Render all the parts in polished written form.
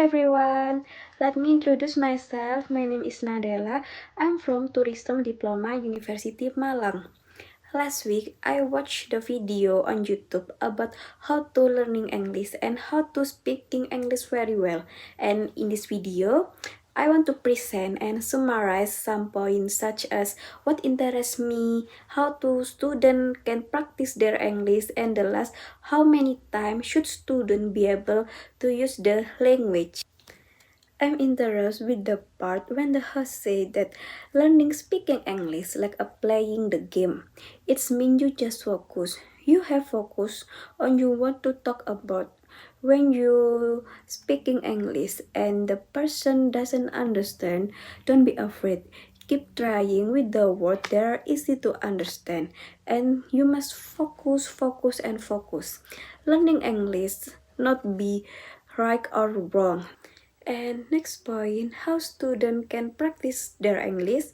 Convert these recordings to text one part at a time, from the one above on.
everyone, let me introduce myself. My name is Nadella. I'm from Tourism Diploma University Malang. Last week, I watched the video on YouTube about how to learning English and how to speaking English very well. And in this video, I want to present and summarize some points such as what interests me, how to student can practice their English, and the last, how many times should student be able to use the language. I'm interested with the part when the host said that learning speaking English like a playing the game. It's mean you just focus. You have focus on you want to talk about. When you speaking English and the person doesn't understand, don't be afraid. Keep trying with the word that are easy to understand. And you must focus, focus, and focus. Learning English not be right or wrong. And next point, how students can practice their English.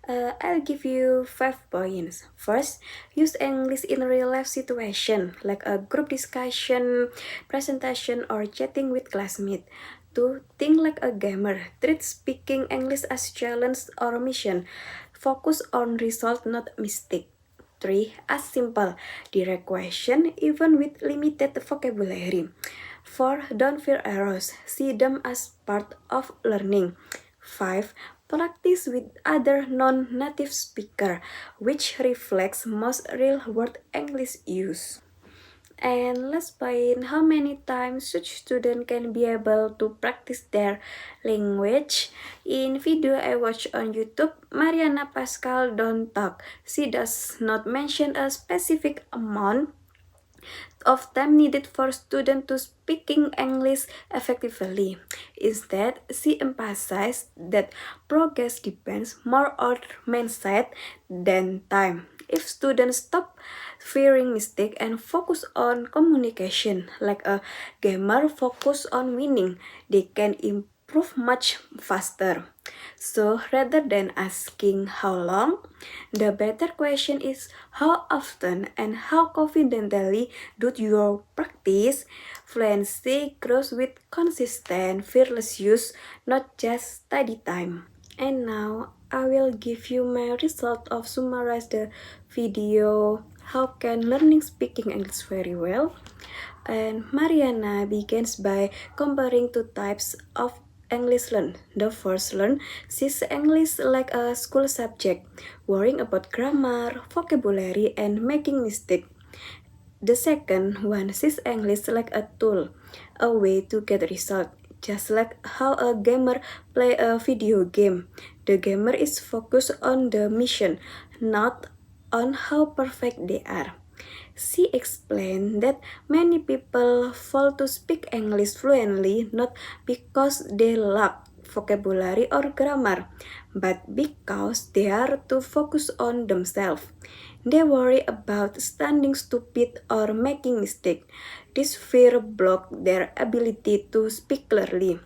I'll give you 5 points. First, use English in real life situation like a group discussion, presentation, or chatting with classmates. 2. Think like a gamer. Treat speaking English as challenge or mission. Focus on result, not mistake. 3. Ask simple, direct question even with limited vocabulary. 4. Don't fear errors. See them as part of learning. 5. Practice with other non-native speaker, which reflects most real-world English use. And last point, how many times such student can be able to practice their language? In video I watched on YouTube, Mariana Pascal don't talk. She does not mention a specific amount of time needed for students to speaking English effectively. Instead, she emphasized that progress depends more on mindset than time. If students stop fearing mistake and focus on communication, like a gamer focus on winning, they can improve much faster. So rather than asking how long, the better question is how often and how confidently do you practice. Fluency grows with consistent, fearless use, not just study time. And now I will give you my result of summarize the video how can learning speaking English very well. And Mariana begins by comparing two types of English learn. The first learn sees English like a school subject, worrying about grammar, vocabulary, and making mistake. The second one sees English like a tool, a way to get result. Just like how a gamer play a video game. The gamer is focused on the mission, not on how perfect they are. She explained that many people fall to speak English fluently not because they lack vocabulary or grammar, but because they are too focused on themselves. They worry about standing stupid or making mistakes. This fear blocks their ability to speak clearly.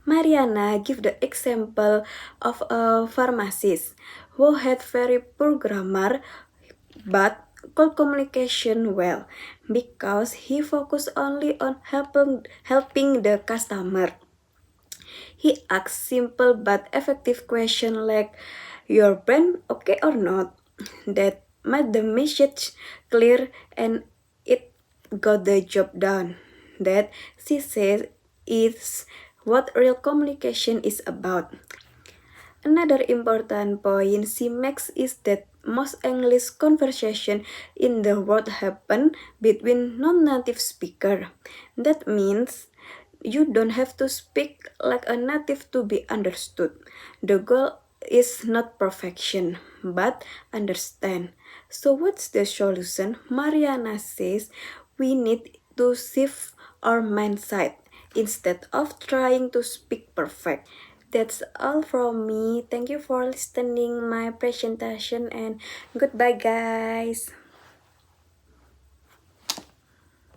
Mariana gave the example of a pharmacist who had very poor grammar but could communication well because he focused only on helping the customer. He asked simple but effective questions like, "Your brain okay or not?" That made the message clear and it got the job done. That she says is what real communication is about. Another important point she makes is that most English conversation in the world happen between non-native speaker. That means you don't have to speak like a native to be understood. The goal is not perfection, but understand. So what's the solution? Mariana says we need to shift our mindset instead of trying to speak perfect. That's all from me. Thank you for listening my presentation and goodbye guys.